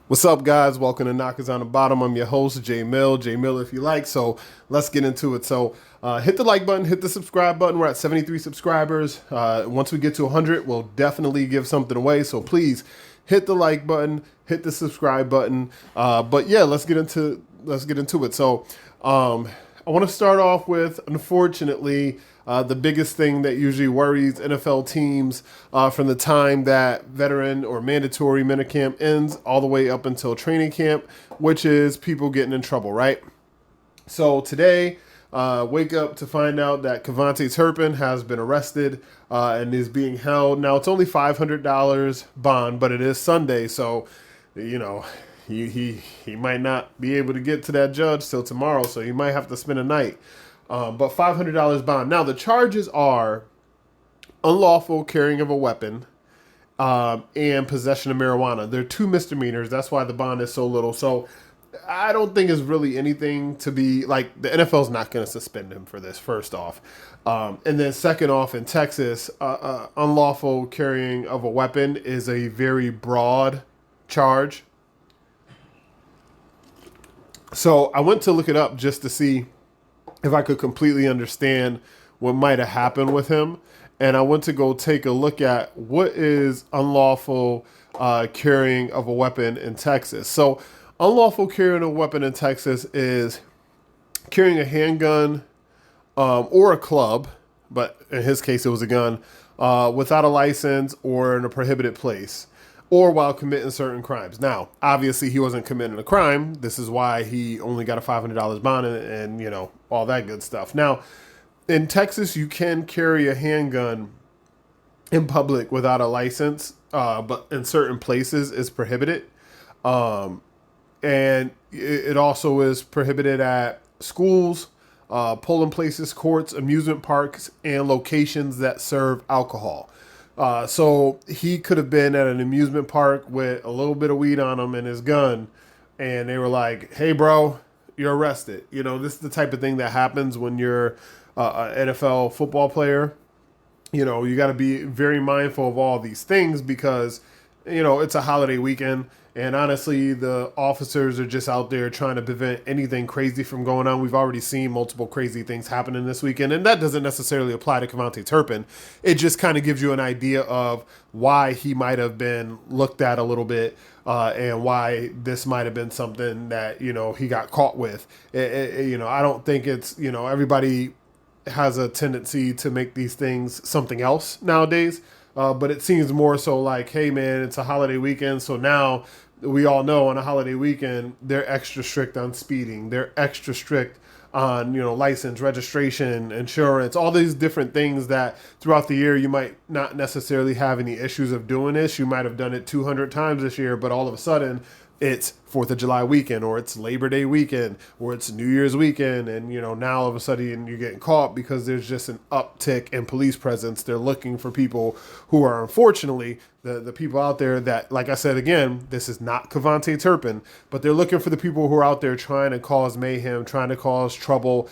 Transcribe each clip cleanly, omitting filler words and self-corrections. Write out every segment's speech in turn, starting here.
What's up, guys? Welcome to Knockers on the Bottom. I'm your host, Jay Mill. Jay Mill, if you like. So let's get into it. So hit the like button, hit the subscribe button. We're at 73 subscribers. Once we get to 100, we'll definitely give something away. So please hit the like button, hit the subscribe button. But yeah, let's get into it. So I want to start off with, unfortunately, the biggest thing that usually worries NFL teams from the time that veteran or mandatory minicamp ends all the way up until training camp, which is people getting in trouble, right? So today, wake up to find out that Cavante Turpin has been arrested and is being held. Now, it's only $500 bond, but it is Sunday, so, you know, he might not be able to get to that judge till tomorrow, so he might have to spend a night. But $500 bond. Now, the charges are unlawful carrying of a weapon and possession of marijuana. They're two misdemeanors. That's why the bond is so little. So I don't think it's really anything to be like, the NFL's not going to suspend him for this, first off. And then second off, in Texas, unlawful carrying of a weapon is a very broad charge. So I went to look it up just to see if I could completely understand what might have happened with him. And I went to go take a look at what is unlawful carrying of a weapon in Texas. So unlawful carrying of a weapon in Texas is carrying a handgun or a club, but in his case it was a gun, without a license or in a prohibited place, or while committing certain crimes. Now, obviously, he wasn't committing a crime. This is why he only got a $500 bond and, you know, all that good stuff. Now, in Texas, you can carry a handgun in public without a license, but in certain places it's prohibited. And it also is prohibited at schools, polling places, courts, amusement parks, and locations that serve alcohol. So he could have been at an amusement park with a little bit of weed on him and his gun, and they were like, "Hey, bro, you're arrested." You know, this is the type of thing that happens when you're an NFL football player. You know, you got to be very mindful of all these things because, you know, it's a holiday weekend. And honestly, the officers are just out there trying to prevent anything crazy from going on. We've already seen multiple crazy things happening this weekend, and that doesn't necessarily apply to Cavante Turpin. It just kind of gives you an idea of why he might have been looked at a little bit and why this might have been something that, you know, he got caught with. You know, I don't think it's, you know, everybody has a tendency to make these things something else nowadays. But it seems more so like, hey, man, it's a holiday weekend, so now we all know on a holiday weekend, they're extra strict on speeding. They're extra strict on, you know, license, registration, insurance, all these different things that throughout the year you might not necessarily have any issues of doing this. You might have done it 200 times this year, but all of a sudden it's 4th of July weekend, or it's Labor Day weekend, or it's New Year's weekend. And, you know, now all of a sudden you're getting caught because there's just an uptick in police presence. They're looking for people who are, unfortunately, the people out there that, like I said, again, this is not Cavante Turpin, but they're looking for the people who are out there trying to cause mayhem, trying to cause trouble,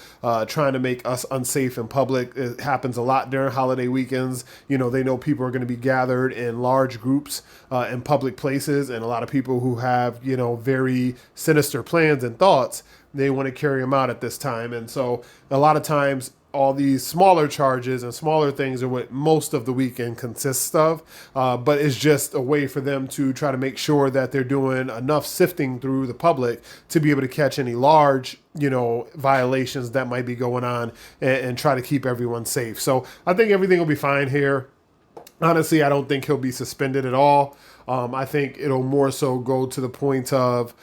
trying to make us unsafe in public. It happens a lot during holiday weekends. You know, they know people are going to be gathered in large groups in public places, and a lot of people who have, you know, very sinister plans and thoughts, they want to carry them out at this time. And so a lot of times all these smaller charges and smaller things are what most of the weekend consists of, but it's just a way for them to try to make sure that they're doing enough sifting through the public to be able to catch any large, you know, violations that might be going on, and try to keep everyone safe. So I think everything will be fine here. Honestly, I don't think he'll be suspended at all. I think it'll more so go to the point of,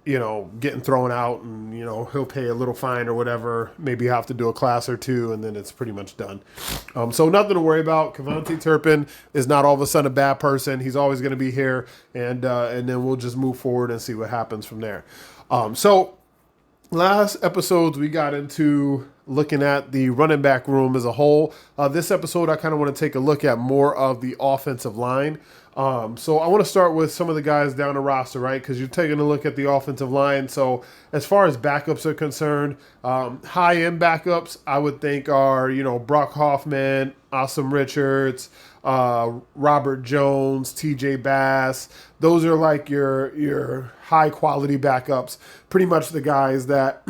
you know, getting thrown out, and, you know, he'll pay a little fine or whatever. Maybe have to do a class or two, and then it's pretty much done. So nothing to worry about. Cavante Turpin is not all of a sudden a bad person. He's always going to be here, and then we'll just move forward and see what happens from there. So last episodes, we got into looking at the running back room as a whole. This episode, I kind of want to take a look at more of the offensive line. So I want to start with some of the guys down the roster, right? Because you're taking a look at the offensive line. So as far as backups are concerned, high-end backups, I would think are, you know, Brock Hoffman, Awesome Richards, Robert Jones, TJ Bass. Those are like your high quality backups. Pretty much the guys that,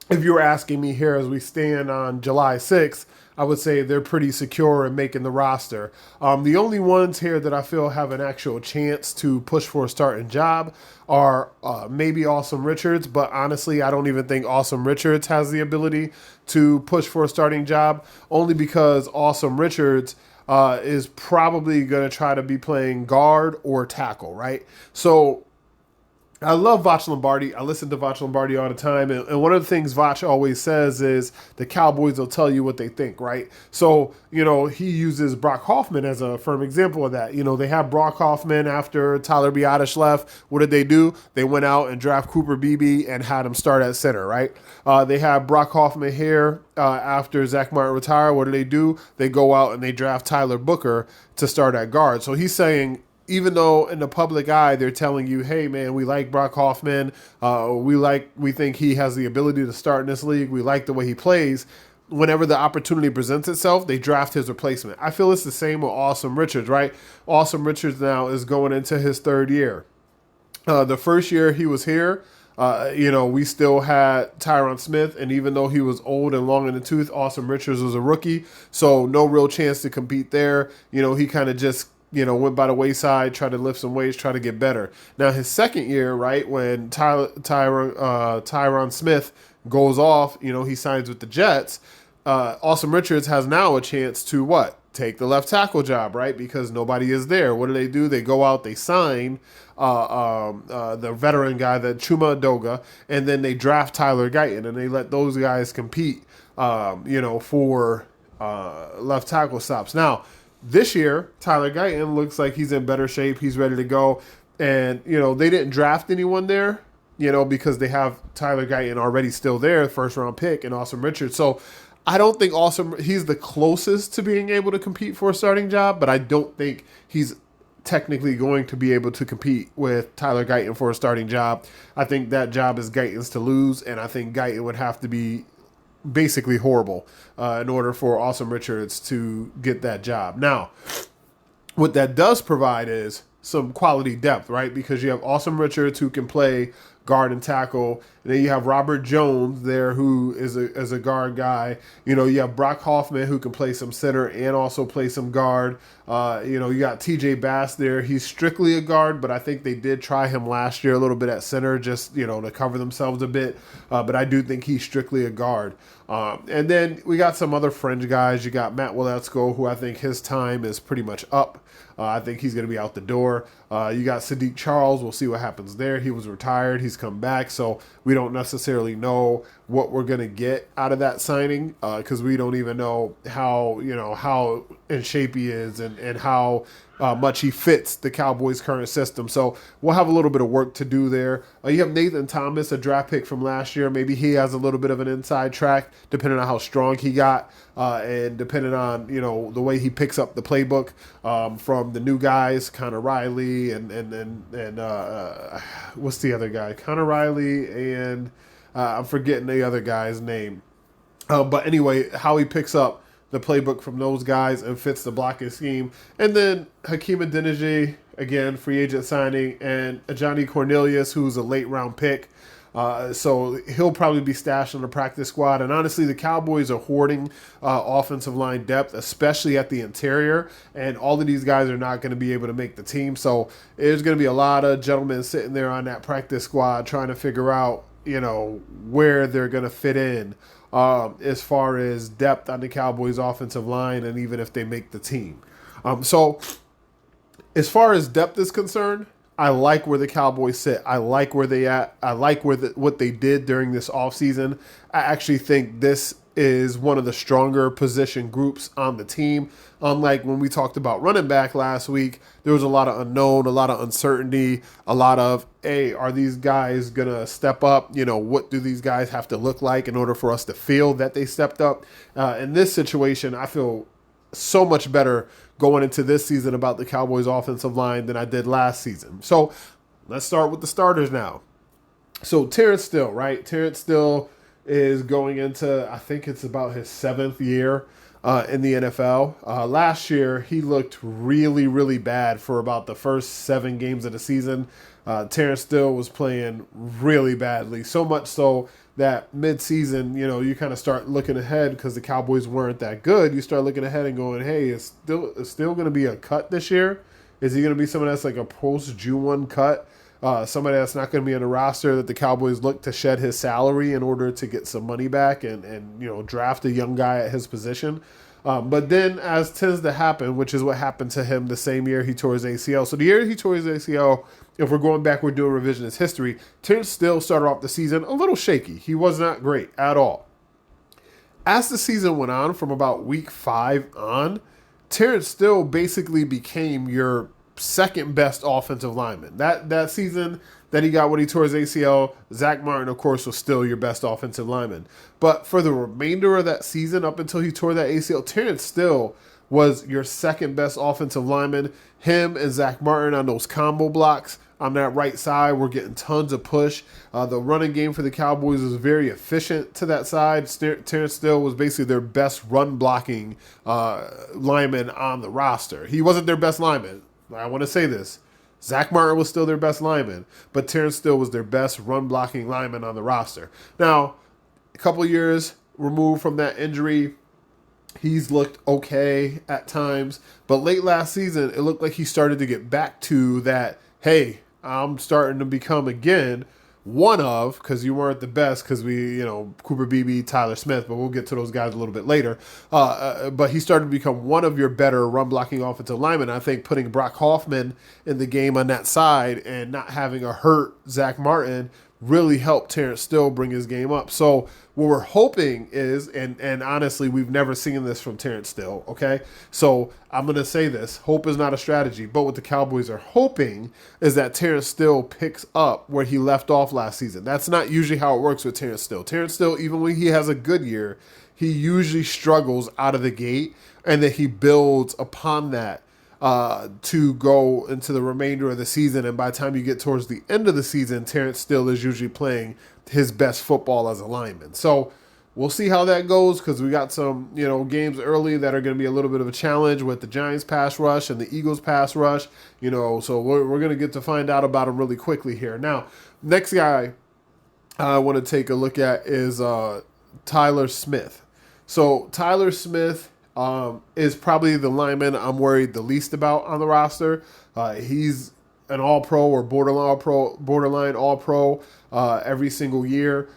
if you were asking me here as we stand on July 6th, I would say they're pretty secure in making the roster. The only ones here that I feel have an actual chance to push for a starting job are maybe Awesome Richards, but honestly, I don't even think Awesome Richards has the ability to push for a starting job, only because Awesome Richards is probably going to try to be playing guard or tackle, right? So I love Vach Lombardi. I listen to Vach Lombardi all the time. And one of the things Vach always says is the Cowboys will tell you what they think, right? So, he uses Brock Hoffman as a firm example of that. They have Brock Hoffman after Tyler Biadasz left. What did they do? They went out and draft Cooper Beebe and had him start at center, right? They have Brock Hoffman here after Zach Martin retired. What do? They go out and they draft Tyler Booker to start at guard. So he's saying, even though in the public eye they're telling you, hey man, we like Brock Hoffman, we think he has the ability to start in this league, we like the way he plays. Whenever the opportunity presents itself, they draft his replacement. I feel it's the same with Awesome Richards, right? Awesome Richards now is going into his third year. The first year he was here, we still had Tyron Smith, and even though he was old and long in the tooth, Awesome Richards was a rookie, so no real chance to compete there. He kind of just went by the wayside, tried to lift some weights, try to get better. Now, his second year, right, when Tyron Smith goes off, he signs with the Jets, Awesome Richards has now a chance to what? Take the left tackle job, right? Because nobody is there. What do? They go out, they sign the veteran guy, the Chuma Adoga, and then they draft Tyler Guyton, and they let those guys compete, for left tackle stops. Now, this year, Tyler Guyton looks like he's in better shape. He's ready to go. And, they didn't draft anyone there, because they have Tyler Guyton already still there, first-round pick, and Awesome Richards. So I don't think he's the closest to being able to compete for a starting job, but I don't think he's technically going to be able to compete with Tyler Guyton for a starting job. I think that job is Guyton's to lose, and I think Guyton would have to be basically horrible in order for Awesome Richards to get that job. Now, what that does provide is some quality depth, right? Because you have Awesome Richards who can play guard and tackle. And then you have Robert Jones there who is a guard guy. You have Brock Hoffman who can play some center and also play some guard. You got TJ Bass there. He's strictly a guard, but I think they did try him last year a little bit at center just, to cover themselves a bit. But I do think he's strictly a guard. And then we got some other fringe guys. You got Matt Waletzko, who I think his time is pretty much up. I think he's going to be out the door. You got Sadiq Charles. We'll see what happens there. He was retired. He's come back. So we don't necessarily know what we're going to get out of that signing because we don't even know how in shape he is and how much he fits the Cowboys' current system. So we'll have a little bit of work to do there. You have Nathan Thomas, a draft pick from last year. Maybe he has a little bit of an inside track depending on how strong he got and depending on, the way he picks up the playbook from the new guys, Connor Riley and what's the other guy? Connor Riley and I'm forgetting the other guy's name. But anyway, how he picks up the playbook from those guys and fits the blocking scheme. And then Hakeem Adeniji, again, free agent signing, and Johnny Cornelius, who's a late round pick. So he'll probably be stashed on the practice squad. And honestly, the Cowboys are hoarding offensive line depth, especially at the interior. And all of these guys are not going to be able to make the team. So there's going to be a lot of gentlemen sitting there on that practice squad trying to figure out, where they're going to fit in as far as depth on the Cowboys offensive line and even if they make the team. So as far as depth is concerned, I like where the Cowboys sit. I like where they at. I like what they did during this offseason. I actually think this is one of the stronger position groups on the team. Unlike when we talked about running back last week, there was a lot of unknown, a lot of uncertainty, a lot of, hey, are these guys going to step up? What do these guys have to look like in order for us to feel that they stepped up? In this situation, I feel so much better going into this season about the Cowboys offensive line than I did last season. So let's start with the starters now. So Terrence Steele, right? Terrence Steele is going into, I think it's about his 7th year in the NFL. Last year, he looked really, really bad for about the first 7 games of the season. Terrence Steele was playing really badly, so much so that mid-season, you kind of start looking ahead because the Cowboys weren't that good. You start looking ahead and going, hey, is still going to be a cut this year? Is he going to be someone that's like a post-June 1 cut? Somebody that's not going to be on the roster that the Cowboys look to shed his salary in order to get some money back and draft a young guy at his position. But then, as tends to happen, which is what happened to him the same year he tore his ACL. So the year he tore his ACL, if we're going back, we're doing revisionist history, Terrence still started off the season a little shaky. He was not great at all. As the season went on, from about week 5 on, Terrence still basically became your second best offensive lineman. That season that he got when he tore his ACL, Zach Martin, of course, was still your best offensive lineman. But for the remainder of that season, up until he tore that ACL, Terrence still was your second best offensive lineman. Him and Zach Martin on those combo blocks on that right side were getting tons of push. The running game for the Cowboys was very efficient to that side. Terrence Steele was basically their best run blocking lineman on the roster. He wasn't their best lineman. I want to say this. Zach Martin was still their best lineman, but Terrence Steele was their best run-blocking lineman on the roster. Now, a couple years removed from that injury, he's looked okay at times, but late last season, it looked like he started to get back to that, hey, I'm starting to become again one of, because you weren't the best, because Cooper Beebe, Tyler Smith, but we'll get to those guys a little bit later. But he started to become one of your better run-blocking offensive linemen. I think putting Brock Hoffman in the game on that side and not having a hurt Zach Martin really helped Terrence Steele bring his game up. So what we're hoping is, and honestly, we've never seen this from Terrence Steele, okay? So I'm going to say this. Hope is not a strategy, but what the Cowboys are hoping is that Terrence Steele picks up where he left off last season. That's not usually how it works with Terrence Steele. Terrence Steele, even when he has a good year, he usually struggles out of the gate, and then he builds upon that to go into the remainder of the season. And by the time you get towards the end of the season, Terrence Steele is usually playing his best football as a lineman. So we'll see how that goes, because we got some games early that are going to be a little bit of a challenge with the Giants pass rush and the Eagles pass rush. So we're going to get to find out about them really quickly here. Now, next guy I want to take a look at is Tyler Smith. So Tyler Smith is probably the lineman I'm worried the least about on the roster. He's an all-pro or borderline all-pro every single year.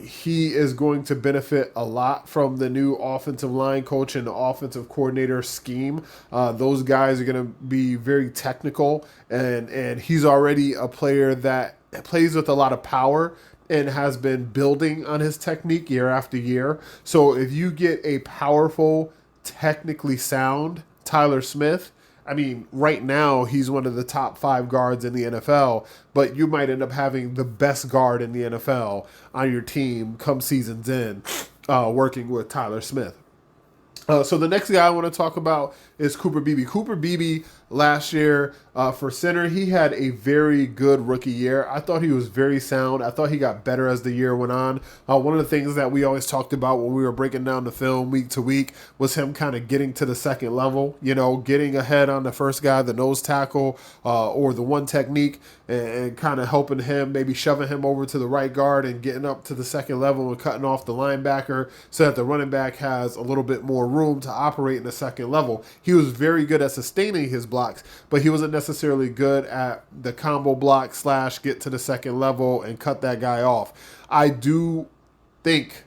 He is going to benefit a lot from the new offensive line coach and the offensive coordinator scheme. Those guys are going to be very technical, and he's already a player that plays with a lot of power and has been building on his technique year after year. So if you get a powerful, technically sound Tyler Smith, I mean, right now he's one of the top 5 guards in the NFL, but you might end up having the best guard in the NFL on your team come season's end, working with Tyler Smith. So the next guy I want to talk about is Cooper Beebe. Cooper Beebe last year for center, he had a very good rookie year. I thought he was very sound. I thought he got better as the year went on. One of the things that we always talked about when we were breaking down the film week to week was him kind of getting to the second level, getting ahead on the first guy, the nose tackle, or the one technique, and kind of helping him, maybe shoving him over to the right guard and getting up to the second level and cutting off the linebacker so that the running back has a little bit more room to operate in the second level. He was very good at sustaining his blocks, but he wasn't necessarily good at the combo block / get to the second level and cut that guy off. I do think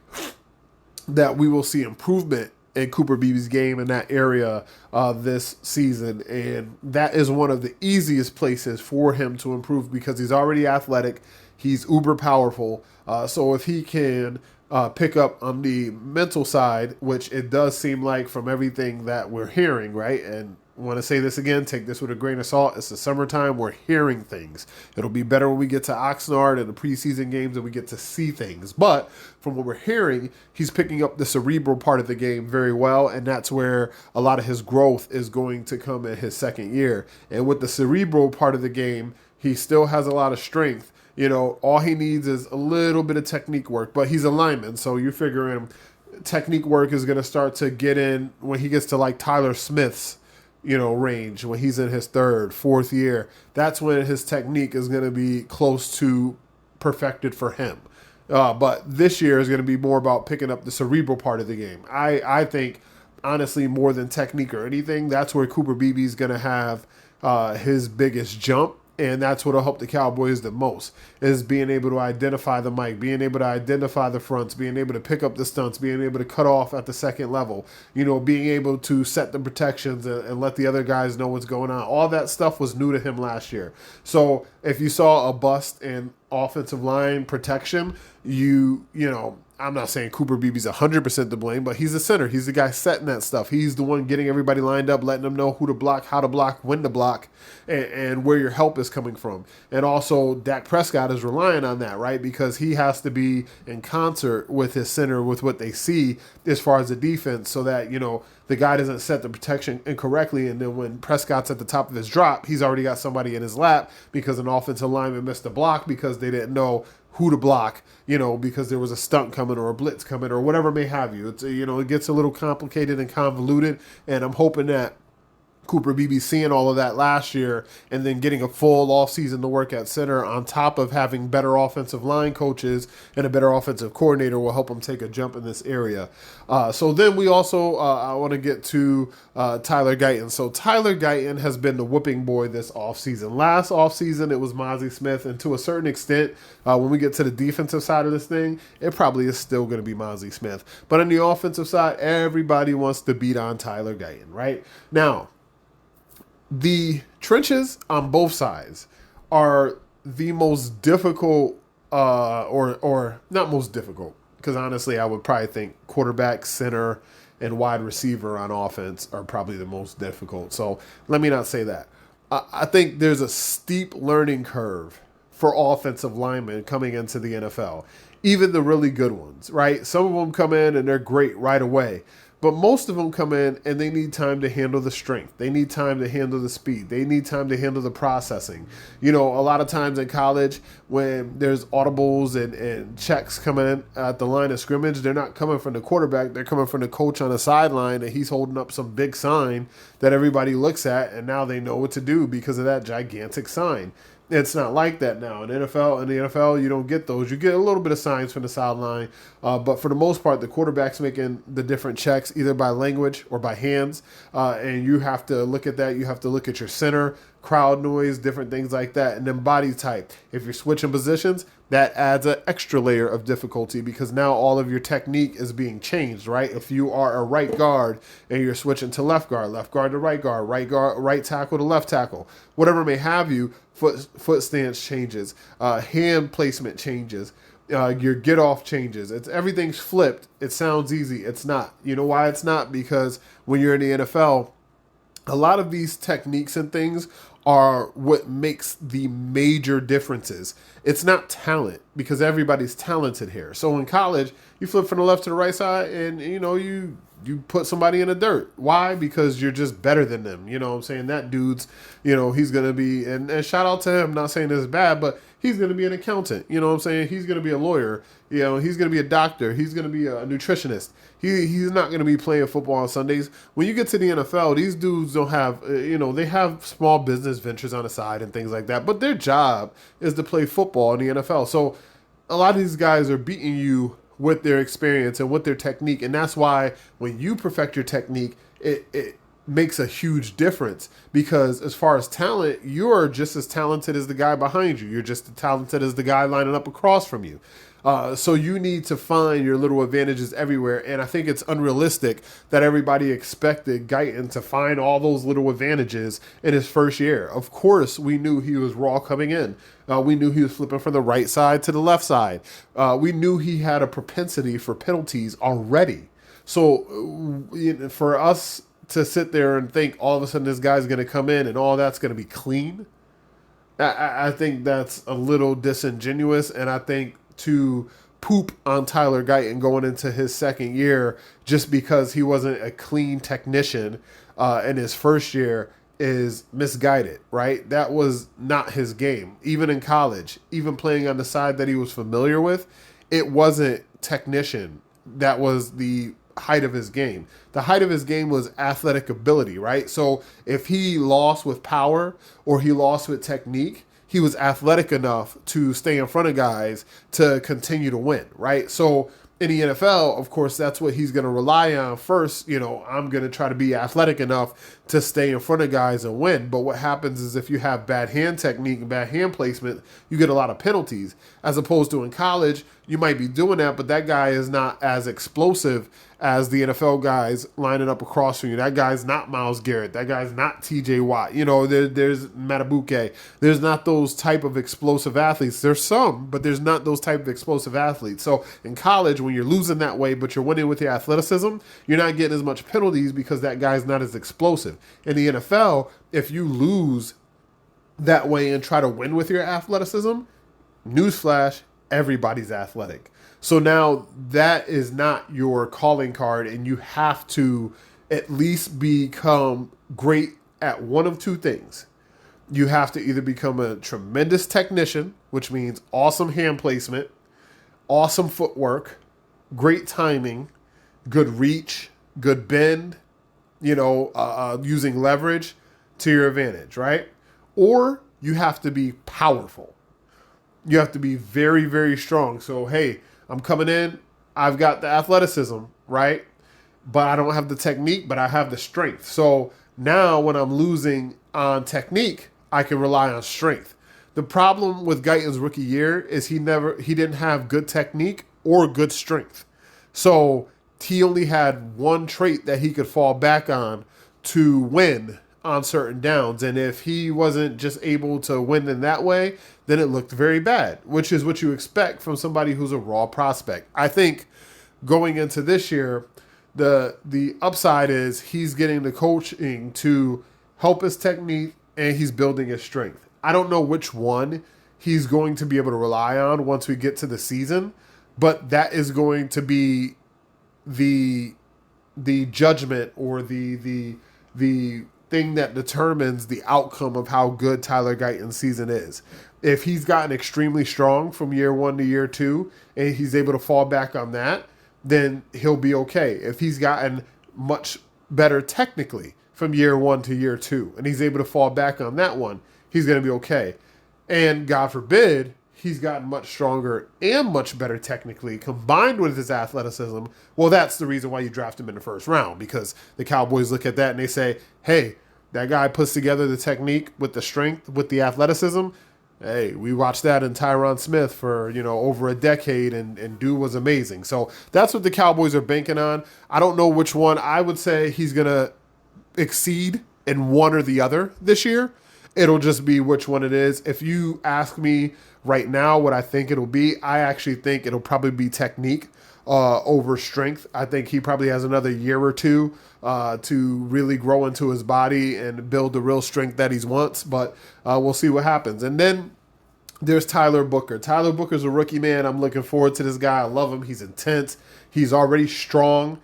that we will see improvement in Cooper Beebe's game in that area this season, and that is one of the easiest places for him to improve because he's already athletic, he's uber powerful, so if he can pick up on the mental side, which it does seem like from everything that we're hearing, right? And I want to say this again, take this with a grain of salt. It's the summertime. We're hearing things. It'll be better when we get to Oxnard and the preseason games and we get to see things. But from what we're hearing, he's picking up the cerebral part of the game very well, and that's where a lot of his growth is going to come in his second year. And with the cerebral part of the game, he still has a lot of strength. All he needs is a little bit of technique work, but he's a lineman, so you're figuring technique work is going to start to get in when he gets to like Tyler Smith's, range, when he's in his third, fourth year. That's when his technique is going to be close to perfected for him. But this year is going to be more about picking up the cerebral part of the game. I think, honestly, more than technique or anything, that's where Cooper Beebe is going to have his biggest jump. And that's what will help the Cowboys the most, is being able to identify the mic, being able to identify the fronts, being able to pick up the stunts, being able to cut off at the second level, being able to set the protections and let the other guys know what's going on. All that stuff was new to him last year. So if you saw a bust in offensive line protection, I'm not saying Cooper Beebe's 100% to blame, but he's the center. He's the guy setting that stuff. He's the one getting everybody lined up, letting them know who to block, how to block, when to block, and where your help is coming from. And also, Dak Prescott is relying on that, right? Because he has to be in concert with his center, with what they see as far as the defense, so that, the guy doesn't set the protection incorrectly, and then when Prescott's at the top of his drop, he's already got somebody in his lap because an offensive lineman missed a block because they didn't know who to block, because there was a stunt coming or a blitz coming or whatever may have you. It's, it gets a little complicated and convoluted, and I'm hoping that Cooper Beebe seeing all of that last year and then getting a full offseason to work at center on top of having better offensive line coaches and a better offensive coordinator will help him take a jump in this area. So then we also, I want to get to Tyler Guyton. So Tyler Guyton has been the whooping boy this offseason. Last offseason, it was Mozzie Smith, and to a certain extent, when we get to the defensive side of this thing, it probably is still going to be Mozzie Smith. But on the offensive side, everybody wants to beat on Tyler Guyton, right? Now, the trenches on both sides are the most difficult, or not most difficult, because honestly, I would probably think quarterback, center, and wide receiver on offense are probably the most difficult. So let me not say that. I think there's a steep learning curve for offensive linemen coming into the NFL, even the really good ones, right? Some of them come in and they're great right away. But most of them come in and they need time to handle the strength. They need time to handle the speed. They need time to handle the processing. A lot of times in college when there's audibles and checks coming in at the line of scrimmage, they're not coming from the quarterback. They're coming from the coach on the sideline, and he's holding up some big sign that everybody looks at, and now they know what to do because of that gigantic sign. It's not like that now. In the NFL, you don't get those. You get a little bit of signs from the sideline, but for the most part, the quarterback's making the different checks either by language or by hands, and you have to look at that. You have to look at your center, crowd noise, different things like that, and then body type. If you're switching positions, that adds an extra layer of difficulty because now all of your technique is being changed, right? If you are a right guard and you're switching to left guard to right guard, right tackle to left tackle, whatever may have you, foot stance changes, hand placement changes, your get off changes. Everything's flipped. It sounds easy. It's not. You know why it's not? Because when you're in the NFL, a lot of these techniques and things are what makes the major differences. It's not talent because everybody's talented here. So in college, you flip from the left to the right side and, you put somebody in the dirt. Why? Because you're just better than them. You know what I'm saying? That dude's, he's going to be, and shout out to him, not saying this is bad, but he's going to be an accountant. You know what I'm saying? He's going to be a lawyer. He's going to be a doctor. He's going to be a nutritionist. He's not going to be playing football on Sundays. When you get to the NFL, these dudes don't have, they have small business ventures on the side and things like that. But their job is to play football in the NFL. So a lot of these guys are beating you with their experience and with their technique. And that's why when you perfect your technique, it makes a huge difference because as far as talent, you're just as talented as the guy behind you. You're just as talented as the guy lining up across from you. So you need to find your little advantages everywhere. And I think it's unrealistic that everybody expected Guyton to find all those little advantages in his first year. Of course, we knew he was raw coming in. We knew he was flipping from the right side to the left side. We knew he had a propensity for penalties already. So for us to sit there and think all of a sudden this guy's going to come in and all that's going to be clean, I think that's a little disingenuous. And I think to poop on Tyler Guyton going into his second year just because he wasn't a clean technician in his first year is misguided, right? That was not his game. Even in college, even playing on the side that he was familiar with, it wasn't technician that was the height of his game. The height of his game was athletic ability, right? So if he lost with power or he lost with technique, he was athletic enough to stay in front of guys to continue to win, right? So in the NFL, of course, that's what he's going to rely on first. I'm going to try to be athletic enough to stay in front of guys and win. But what happens is if you have bad hand technique and bad hand placement, you get a lot of penalties. As opposed to in college, you might be doing that, but that guy is not as explosive as the NFL guys lining up across from you. That guy's not Myles Garrett. That guy's not TJ Watt. There's Matabuke. There's not those type of explosive athletes. There's some, but there's not those type of explosive athletes. So in college, when you're losing that way, but you're winning with your athleticism, you're not getting as much penalties because that guy's not as explosive. In the NFL, if you lose that way and try to win with your athleticism, newsflash, everybody's athletic. So now that is not your calling card, and you have to at least become great at one of two things. You have to either become a tremendous technician, which means awesome hand placement, awesome footwork, great timing, good reach, good bend, using leverage to your advantage, right? Or you have to be powerful. You have to be very, very strong. So, hey, I'm coming in, I've got the athleticism, right? But I don't have the technique, but I have the strength. So now when I'm losing on technique, I can rely on strength. The problem with Guyton's rookie year is he didn't have good technique or good strength. So he only had one trait that he could fall back on to win on certain downs. And if he wasn't just able to win in that way, then it looked very bad, which is what you expect from somebody who's a raw prospect. I think going into this year, the upside is he's getting the coaching to help his technique and he's building his strength. I don't know which one he's going to be able to rely on once we get to the season, but that is going to be the judgment or the thing that determines the outcome of how good Tyler Guyton's season is. If he's gotten extremely strong from year 1 to year 2 and he's able to fall back on that, then he'll be okay. If he's gotten much better technically from year 1 to year 2 and he's able to fall back on that one, he's going to be okay. And God forbid, he's gotten much stronger and much better technically combined with his athleticism. Well, that's the reason why you draft him in the first round, because the Cowboys look at that and they say, hey, that guy puts together the technique with the strength, with the athleticism. Hey, we watched that in Tyron Smith for, over a decade, and dude was amazing. So that's what the Cowboys are banking on. I don't know which one. I would say he's going to exceed in one or the other this year. It'll just be which one it is. If you ask me right now what I think it'll be, I actually think it'll probably be technique over strength. I think he probably has another year or two to really grow into his body and build the real strength that he wants, but we'll see what happens. And then there's Tyler Booker. Tyler Booker's a rookie, man. I'm looking forward to this guy. I love him. He's intense. He's already strong.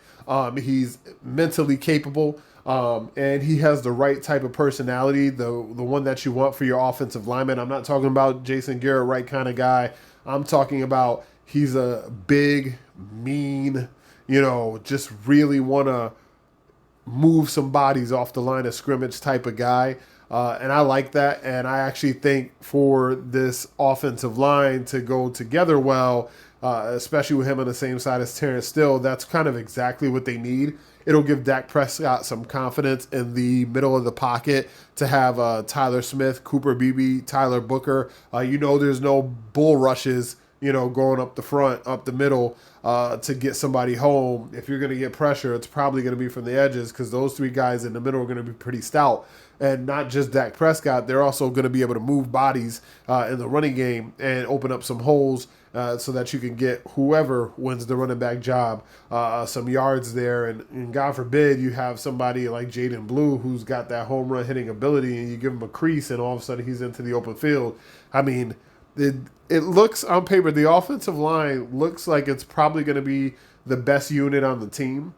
He's mentally capable. And he has the right type of personality, the one that you want for your offensive lineman. I'm not talking about Jason Garrett, right kind of guy. I'm talking about he's a big, mean, just really want to move some bodies off the line of scrimmage type of guy. And I like that. And I actually think for this offensive line to go together well, especially with him on the same side as Terrence Steele, that's kind of exactly what they need. It'll give Dak Prescott some confidence in the middle of the pocket to have Tyler Smith, Cooper Beebe, Tyler Booker. There's no bull rushes, going up the front, up the middle to get somebody home. If you're going to get pressure, it's probably going to be from the edges because those three guys in the middle are going to be pretty stout. And not just Dak Prescott, they're also going to be able to move bodies in the running game and open up some holes so that you can get whoever wins the running back job some yards there. And God forbid you have somebody like Jaden Blue who's got that home run hitting ability and you give him a crease and all of a sudden he's into the open field. I mean, it looks on paper, the offensive line looks like it's probably going to be the best unit on the team.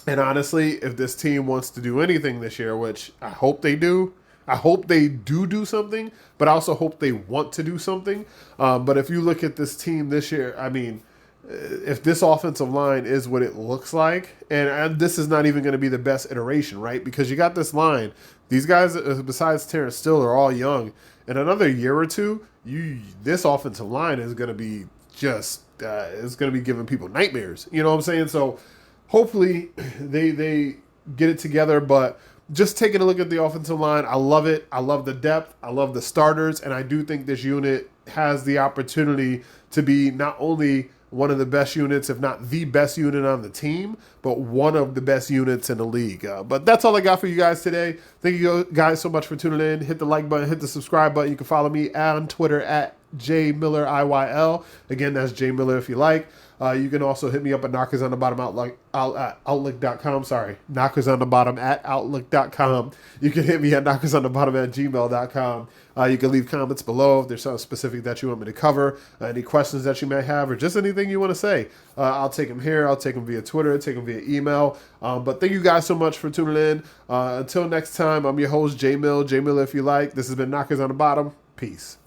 And honestly, if this team wants to do anything this year, which I hope they do, I hope they do something, but I also hope they want to do something. But if you look at this team this year, I mean, if this offensive line is what it looks like, and this is not even going to be the best iteration, right? Because you got this line. These guys, besides Terrence Steele, are all young. In another year or two, this offensive line is going to be just it's going to be giving people nightmares. You know what I'm saying? So hopefully they get it together. But just taking a look at the offensive line, I love it. I love the depth. I love the starters, and I do think this unit has the opportunity to be not only one of the best units, if not the best unit on the team, but one of the best units in the league. But that's all I got for you guys today. Thank you guys so much for tuning in. Hit the like button, hit the subscribe button. You can follow me on Twitter at JMillerIYL. Again, that's J Miller if you like. You can also hit me up at knockersonthebottom@outlook.com. Sorry, knockersonthebottom@outlook.com. You can hit me at knockersonthebottom@gmail.com. You can leave comments below if there's something specific that you want me to cover, any questions that you may have, or just anything you want to say. I'll take them here. I'll take them via Twitter, take them via email. But thank you guys so much for tuning in. Until next time, I'm your host, J Miller if you like. This has been Knockers on the Bottom. Peace.